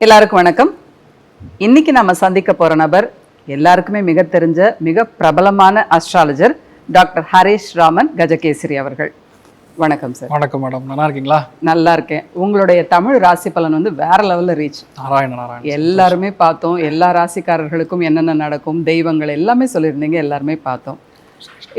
எல்லாருக்கும் வணக்கம். இன்னைக்கு நம்ம சந்திக்க போற நபர் எல்லாருக்குமே மிக தெரிஞ்ச மிக பிரபலமான அஸ்ட்ராலஜர் டாக்டர் ஹரிஷ் ராமன் கஜகேசரி அவர்கள். வணக்கம் சார். வணக்கம் மேடம், நல்லா இருக்கீங்களா? நல்லா இருக்கேன். உங்களுடைய தமிழ் ராசி பலன் வந்து வேற லெவல்ல ரீச். நாராயண எல்லாருமே பார்த்தோம். எல்லா ராசிக்காரர்களுக்கும் என்னென்ன நடக்கும், தெய்வங்கள் எல்லாமே சொல்லியிருந்தீங்க, எல்லாருமே பார்த்தோம்.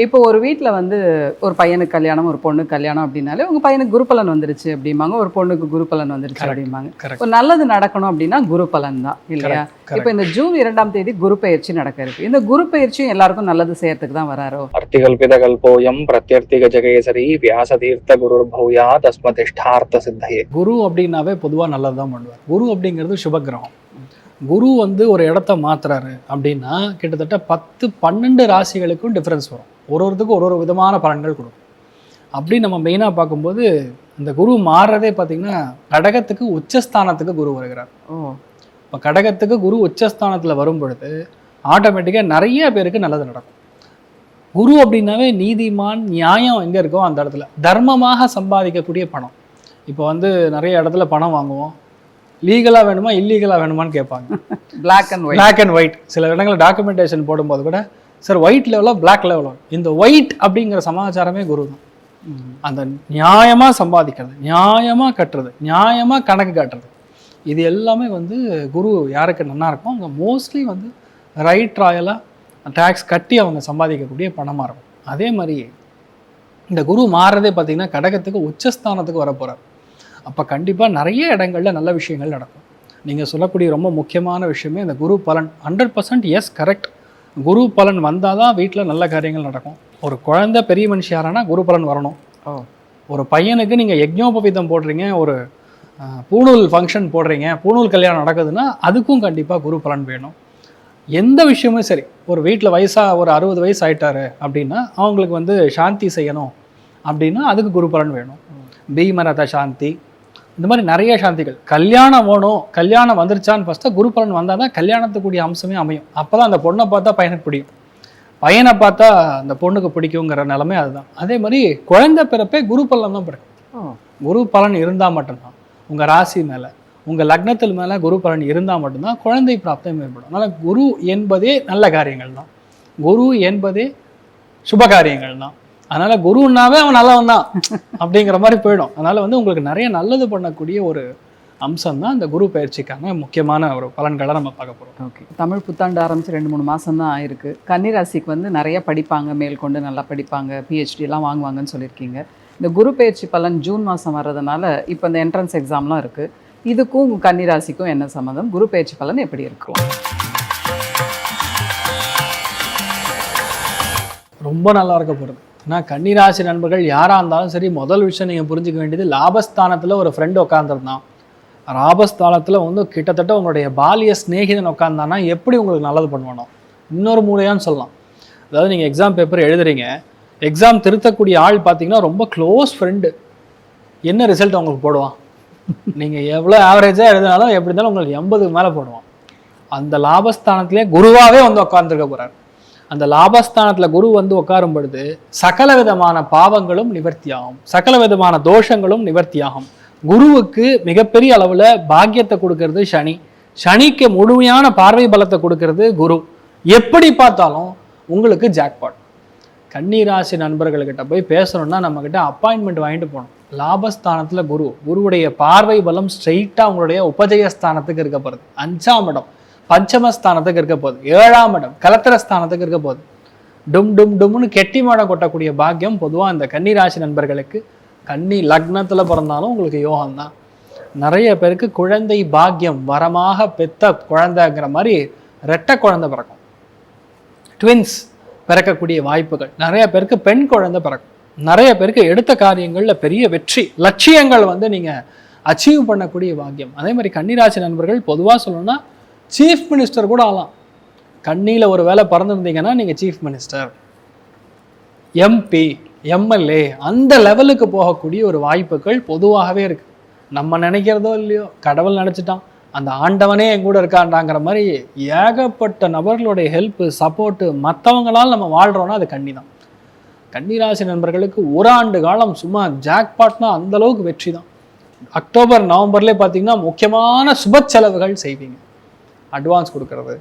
இப்போ ஒரு வீட்டில் வந்து ஒரு பையனுக்கு கல்யாணம், ஒரு பொண்ணுக்கு கல்யாணம் அப்படின்னாலே உங்கள் பையனுக்கு குரு பலன் வந்துருச்சு அப்படிம்பாங்க, ஒரு பொண்ணுக்கு குரு பலன் வந்துருச்சு அப்படிம்பாங்க. ஒரு நல்லது நடக்கணும் அப்படின்னா குரு பலன் தான் இல்லையா? இப்போ இந்த ஜூன் 2ஆம் தேதி குரு பயிற்சி நடக்க இருக்கு. இந்த குரு பயிற்சியும் எல்லாருக்கும் நல்லது செய்யறதுக்கு தான் வராரோ? அர்த்திகல்பித கல்போயம் பிரத்யர்த்தி கஜகேசரி வியாசதீர்த்த குரு பூயா தஸ்மதிஷ்டார்த்த சித்தையே. குரு அப்படின்னாவே பொதுவாக நல்லது தான் பண்ணுவார். குரு அப்படிங்கிறது சுபகிரகம். குரு வந்து ஒரு இடத்த மாத்துறாரு அப்படின்னா கிட்டத்தட்ட 10-12 ராசிகளுக்கும் டிஃப்ரென்ஸ் வரும். ஒருத்தருக்கும் ஒரு விதமான பலன்கள் கொடுக்கும். அப்படி நம்ம மெயினாக பார்க்கும்போது இந்த குரு மாறுறதே பார்த்திங்கன்னா கடகத்துக்கு உச்சஸ்தானத்துக்கு குரு வருகிறார். இப்போ கடகத்துக்கு குரு உச்சஸ்தானத்தில் வரும் பொழுது ஆட்டோமேட்டிக்காக நிறைய பேருக்கு நல்லது நடக்கும். குரு அப்படின்னாவே நீதிமான், நியாயம் எங்கே இருக்கோ அந்த இடத்துல தர்மமாக சம்பாதிக்கக்கூடிய பணம். இப்போ வந்து நிறைய இடத்துல பணம் வாங்குவோம், லீகலாக வேணுமா இல்லீகலாக வேணுமான்னு கேட்பாங்க. Black and white. சில இடங்களில் டாக்குமெண்டேஷன் போடும்போது கூட சார் ஒயிட் லெவலோ பிளாக் லெவலோ, இந்த ஒயிட் அப்படிங்கிற சமாச்சாரமே குரு தான். அந்த நியாயமாக சம்பாதிக்கிறது, நியாயமாக கட்டுறது, நியாயமாக கணக்கு காட்டுறது, இது எல்லாமே வந்து குரு யாருக்கு நல்லா இருக்கும் அவங்க மோஸ்ட்லி வந்து ரைட் ராயலாக டேக்ஸ் கட்டி அவங்க சம்பாதிக்கக்கூடிய பணமாக இருக்கும். அதே மாதிரி இந்த குரு மாறுறதே பார்த்திங்கன்னா கடகத்துக்கு உச்சஸ்தானத்துக்கு வரப்போகிறார். அப்போ கண்டிப்பாக நிறைய இடங்களில் நல்ல விஷயங்கள் நடக்கும். நீங்கள் சொல்லக்கூடிய ரொம்ப முக்கியமான விஷயமே இந்த குரு பலன். 100% எஸ், கரெக்ட். குரு பலன் வந்தால் தான் வீட்டில் நல்ல காரியங்கள் நடக்கும். ஒரு குழந்தை பெரிய மனுஷி யாரானா குரு பலன் வரணும். ஒரு பையனுக்கு நீங்கள் யஜ்ஞோபவீதம் போடுறீங்க, ஒரு பூணூல் ஃபங்க்ஷன் போடுறீங்க, பூணூல் கல்யாணம் நடக்குதுன்னா அதுக்கும் கண்டிப்பாக குரு பலன் வேணும். எந்த விஷயமும் சரி, ஒரு வீட்டில் ஒரு 60 வயசு ஆயிட்டாரு அப்படின்னா அவங்களுக்கு வந்து சாந்தி செய்யணும் அப்படின்னா அதுக்கு குரு பலன் வேணும். பீமரத சாந்தி, இந்த மாதிரி நிறைய சாந்திகள். கல்யாணம் வேணும், கல்யாணம் வந்துருச்சான்னு ஃபஸ்ட்டு குரு பலன் வந்தால் தான் கல்யாணத்துக்குரிய அம்சமே அமையும். அப்போ தான் அந்த பொண்ணை பார்த்தா பையனுக்கு பிடிக்கும், பையனை பார்த்தா அந்த பொண்ணுக்கு பிடிக்குங்கிற நிலைமை அதுதான். அதே மாதிரி குழந்தை பிறப்பே குரு பலன் தான் பிறக்கும். குரு பலன் இருந்தால் மட்டும்தான் உங்கள் ராசி மேலே, உங்கள் லக்னத்தில் மேலே குரு பலன் இருந்தால் மட்டும்தான் குழந்தை பிராப்தம் ஏற்படும். அதனால் குரு என்பதே நல்ல காரியங்கள் தான், குரு என்பதே சுப காரியங்கள் தான். அதனால் குருன்னாவே அவன் நல்லவன் தான் அப்படிங்கிற மாதிரி போயிடும். அதனால் வந்து உங்களுக்கு நிறைய நல்லது பண்ணக்கூடிய ஒரு அம்சம் தான் இந்த குரு பயிற்சிக்கான முக்கியமான ஒரு பலன்களை நம்ம பார்க்க போகிறோம். ஓகே, தமிழ் புத்தாண்டு ஆரம்பித்து 2-3 மாதம் தான் ஆயிருக்கு. கன்னிராசிக்கு வந்து நிறைய படிப்பாங்க, மேற்கொண்டு நல்லா படிப்பாங்க, பிஹெச்டிலாம் வாங்குவாங்கன்னு சொல்லியிருக்கீங்க. இந்த குரு பயிற்சி பலன் ஜூன் மாதம் வர்றதுனால இப்போ இந்த என்ட்ரன்ஸ் எக்ஸாம்லாம் இருக்குது, இதுக்கும் கன்னிராசிக்கும் என்ன சம்மந்தம்? குரு பயிற்சி பலன் எப்படி இருக்கும்? ரொம்ப நல்லா இருக்க போகிறது. ஏன்னா கன்னிராசி நண்பர்கள் யாராக இருந்தாலும் சரி, முதல் விஷயம் நீங்கள் புரிஞ்சிக்க வேண்டியது, லாபஸ்தானத்தில் ஒரு ஃப்ரெண்டு உட்காந்துருந்தான், லாபஸ்தானத்தில் வந்து கிட்டத்தட்ட உங்களுடைய பாலிய ஸ்நேகிதன் உட்காந்தானா எப்படி உங்களுக்கு நல்லது பண்ணுவானோ இன்னொரு மூலையான்னு சொல்லலாம். அதாவது நீங்கள் எக்ஸாம் பேப்பர் எழுதுறீங்க, எக்ஸாம் திருத்தக்கூடிய ஆள் பார்த்தீங்கன்னா ரொம்ப க்ளோஸ் ஃப்ரெண்டு, என்ன ரிசல்ட் உங்களுக்கு போடுவான்? நீங்கள் எவ்வளோ ஆவரேஜாக எழுதினாலும் எப்படி இருந்தாலும் உங்களுக்கு 80க்கு மேலே போடுவான். அந்த லாபஸ்தானத்திலே குருவாகவே வந்து உட்காந்துருக்க போகிறார். அந்த லாபஸ்தானத்தில் குரு வந்து உட்காரும் பொழுது சகல விதமான பாவங்களும் நிவர்த்தியாகும், சகல விதமான தோஷங்களும் நிவர்த்தியாகும். குருவுக்கு மிகப்பெரிய அளவில் பாக்கியத்தை கொடுக்கறது சனி, சனிக்கு முழுமையான பார்வை பலத்தை கொடுக்கறது குரு. எப்படி பார்த்தாலும் உங்களுக்கு ஜாக்பாட். கன்னிராசி நண்பர்கள்கிட்ட போய் பேசணும்னா நம்மக்கிட்ட அப்பாயின்மெண்ட் வாங்கிட்டு போகணும். லாபஸ்தானத்தில் குரு, குருவுடைய பார்வை பலம் ஸ்ட்ரெயிட்டாக உங்களுடைய உபஜயஸ்தானத்துக்கு இருக்க போகிறது. 5ஆம் இடம் பஞ்சமஸ்தானத்துக்கு இருக்க போகுது. 7ஆம் இடம் கலத்திரஸ்தானத்துக்கு இருக்க போகுது. டும் டும் டும்னு கெட்டி மாடம் கொட்டக்கூடிய பாக்கியம் பொதுவாக இந்த கன்னிராசி நண்பர்களுக்கு, கன்னி லக்னத்தில் பிறந்தாலும் உங்களுக்கு யோகம்தான். நிறைய பேருக்கு குழந்தை பாக்கியம், வரமாக பெத்த குழந்தைங்கிற மாதிரி ரெட்டை குழந்தை பிறக்கும், ட்வின்ஸ் பிறக்கக்கூடிய வாய்ப்புகள். நிறைய பேருக்கு பெண் குழந்தை பிறக்கும். நிறைய பேருக்கு எடுத்த காரியங்களில் பெரிய வெற்றி, லட்சியங்கள் வந்து நீங்கள் அச்சீவ் பண்ணக்கூடிய பாக்கியம். அதே மாதிரி கன்னிராசி நண்பர்கள் பொதுவாக சொல்லணும்னா சீஃப் மினிஸ்டர் கூட ஆகலாம். கண்ணியில் ஒரு வேலை பறந்துருந்தீங்கன்னா நீங்கள் சீஃப் மினிஸ்டர், எம்பி, எம்எல்ஏ அந்த லெவலுக்கு போகக்கூடிய ஒரு வாய்ப்புகள் பொதுவாகவே இருக்குது. நம்ம நினைக்கிறதோ இல்லையோ கடவுள் நினச்சிட்டான், அந்த ஆண்டவனே என் கூட இருக்காண்டாங்கிற மாதிரி ஏகப்பட்ட நபர்களுடைய ஹெல்ப்பு, சப்போர்ட்டு, மற்றவங்களால் நம்ம வாழ்கிறோன்னா அது கன்னி தான். கன்னிராசி நண்பர்களுக்கு ஒரு ஆண்டு காலம் சும்மா ஜாக்பாட்னா அந்தளவுக்கு வெற்றி தான். அக்டோபர் நவம்பர்லேயே பார்த்தீங்கன்னா முக்கியமான சுப செலவுகள் செய்வீங்க. அட்வான்ஸ் கொடுக்கறது,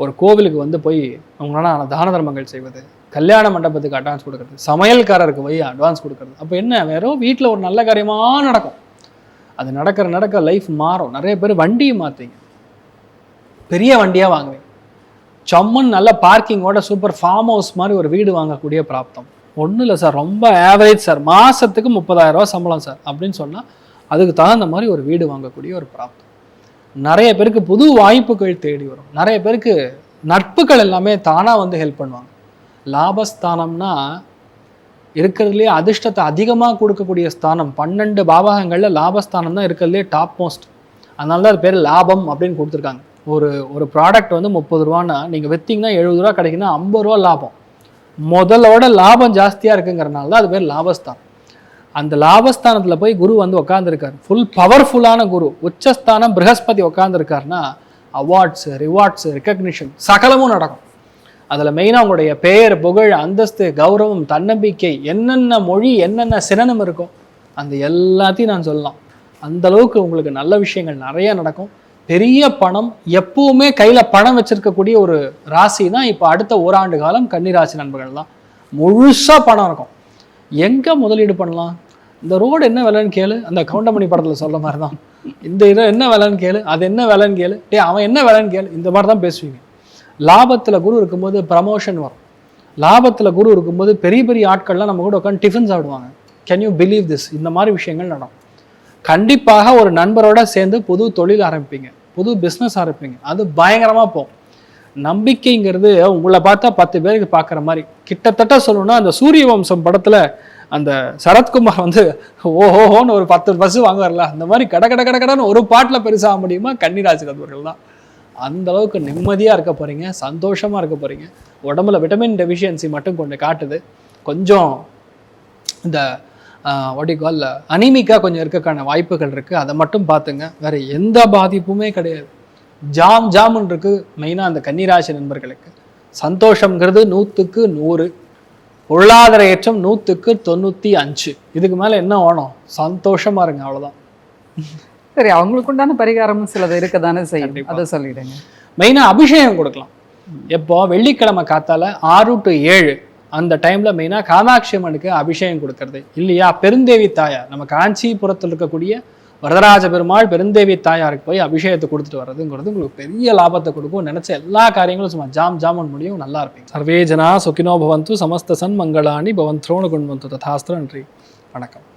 ஒரு கோவிலுக்கு வந்து போய் உங்களால் தான தர்மங்கள் செய்வது, கல்யாண மண்டபத்துக்கு அட்வான்ஸ் கொடுக்கறது, சமையல்காரருக்கு போய் அட்வான்ஸ் கொடுக்கறது. அப்போ என்ன, வெறும் வீட்டில் ஒரு நல்ல காரியமாக நடக்கும். அது நடக்க லைஃப் மாறும். நிறைய பேர் வண்டியை மாற்றுவீங்க, பெரிய வண்டியாக வாங்குவீங்க. சம்மன் நல்ல பார்க்கிங்கோட சூப்பர் ஃபார்ம் ஹவுஸ் மாதிரி ஒரு வீடு வாங்கக்கூடிய பிராப்தம். ஒன்றும் இல்லை சார், ரொம்ப ஆவரேஜ் சார், மாதத்துக்கு 30,000 ரூபா சம்பளம் சார் அப்படின்னு சொன்னால் அதுக்கு தகுந்த மாதிரி ஒரு வீடு வாங்கக்கூடிய ஒரு பிராப்தம். நிறைய பேருக்கு புது வாய்ப்புகள் தேடி வரும். நிறைய பேருக்கு நட்புகள் எல்லாமே தானாக வந்து ஹெல்ப் பண்ணுவாங்க. லாபஸ்தானம்னா இருக்கிறதுலேயே அதிர்ஷ்டத்தை அதிகமாக கொடுக்கக்கூடிய ஸ்தானம். 12 பாவகங்களில் லாபஸ்தானம் தான் இருக்கிறதுலே டாப் மோஸ்ட். அதனால தான் அது பேர் லாபம் அப்படின்னு கொடுத்துருக்காங்க. ஒரு ப்ராடக்ட் வந்து 30 ரூபான்னா நீங்கள் விற்றீங்கன்னா 70 ரூபா கிடைக்குன்னா 50 ரூபா லாபம். முதலோட லாபம் ஜாஸ்தியாக இருக்குங்கிறனால தான் அது பேர் லாபஸ்தானம். அந்த லாபஸ்தானத்தில் போய் குரு வந்து உட்காந்துருக்காரு, ஃபுல் பவர்ஃபுல்லான குரு. உச்சஸ்தானம் ப்ரஹஸ்பதி உட்காந்துருக்காருன்னா அவார்ட்ஸு, ரிவார்ட்ஸு, ரெக்கக்னிஷன் சகலமும் நடக்கும். அதில் மெயினாக உங்களுடைய பெயர், புகழ், அந்தஸ்து, கௌரவம், தன்னம்பிக்கை, என்னென்ன மொழி, என்னென்ன சினனம் இருக்கோ அந்த எல்லாத்தையும் நான் சொல்லலாம். அந்த அளவுக்கு உங்களுக்கு நல்ல விஷயங்கள் நிறைய நடக்கும். பெரிய பணம், எப்பவுமே கையில் பணம் வச்சிருக்கக்கூடிய ஒரு ராசி தான் இப்போ அடுத்த ஓராண்டு காலம் கன்னிராசி நண்பர்கள் தான். முழுசாக பணம் இருக்கும். எங்கே முதலீடு பண்ணலாம்? இந்த ரோடு என்ன விலைன்னு கேளு, அந்த கவுண்டமணி படத்தில் சொல்கிற மாதிரி தான். இந்த இதை என்ன விலைன்னு கேளு, அது என்ன விலைன்னு கேளு, அவன் என்ன விலைன்னு கேளு, இந்த மாதிரி தான் பேசுவீங்க. லாபத்தில் குரு இருக்கும்போது ப்ரமோஷன் வரும். லாபத்தில் குரு இருக்கும்போது பெரிய பெரிய ஆட்கள்லாம் நம்ம கூட உட்காந்து டிஃபன் சாப்பிடுவாங்க. Can you believe this? இந்த மாதிரி விஷயங்கள் நடக்கும். கண்டிப்பாக ஒரு நண்பரோட சேர்ந்து புது தொழில் ஆரம்பிப்பீங்க, புது பிஸ்னஸ் ஆரம்பிப்பீங்க. அது பயங்கரமாக போகும். நம்பிக்கைங்கிறது உங்களை பார்த்தா 10 பேருக்கு பார்க்குற மாதிரி. கிட்டத்தட்ட சொல்லணும்னா அந்த சூரிய வம்சம் படத்தில் அந்த சரத்குமார் வந்து ஓஹோஹோன்னு ஒரு 10 பஸ் வாங்குவார்ல, அந்த மாதிரி கடன்னு ஒரு பாட்டில் பெருசாக முடியுமா கன்னிராசி நண்பர்கள் தான். அந்த அளவுக்கு நிம்மதியாக இருக்க போகிறீங்க, சந்தோஷமாக இருக்க போகிறீங்க. உடம்புல விட்டமின் டெஃபிஷியன்சி மட்டும் கொஞ்சம் காட்டுது. கொஞ்சம் இந்த வாட்டிகால் அனிமிக்காக கொஞ்சம் இருக்கக்கான வாய்ப்புகள் இருக்குது. அதை மட்டும் பார்த்துங்க. வேறு எந்த பாதிப்புமே கிடையாது. ஜாமுன்னு இருக்குது. மெயினாக அந்த கன்னிராசி நண்பர்களுக்கு சந்தோஷங்கிறது 100க்கு 100, பொருளாதார ஏற்றம் 100க்கு 95. இதுக்கு மேலே என்ன வேணும்? சந்தோஷமாக இருங்க, அவ்வளோதான். சரி, அவங்களுக்கு உண்டான பரிகாரமும் சிலது இருக்க தானே செய்யும், அதை சொல்லிடுங்க. மெயினாக அபிஷேகம் கொடுக்கலாம். எப்போ வெள்ளிக்கிழமை காத்தால 6 to 7 அந்த டைமில் மெயினாக காமாட்சி அம்மனுக்கு அபிஷேகம் கொடுக்கறது. இல்லையா பெருந்தேவி தாயார், நம்ம காஞ்சிபுரத்தில் இருக்கக்கூடிய வரதராஜ பெருமாள் பெருந்தேவி தாயாருக்கு போய் அபிஷேகத்தை கொடுத்துட்டு வர்றதுங்கிறது உங்களுக்கு பெரிய லாபத்தை கொடுக்கும். நினச்ச எல்லா காரியங்களும் சும்மா ஜாமுன்னு முடியும், நல்லா இருப்பீங்க. சர்வே ஜனா சுகினோ பவந்து, சமஸ்த சன் மங்களானி பவன் த்ரோணு குண்வந்து ததாஸ்திர. நன்றி, வணக்கம்.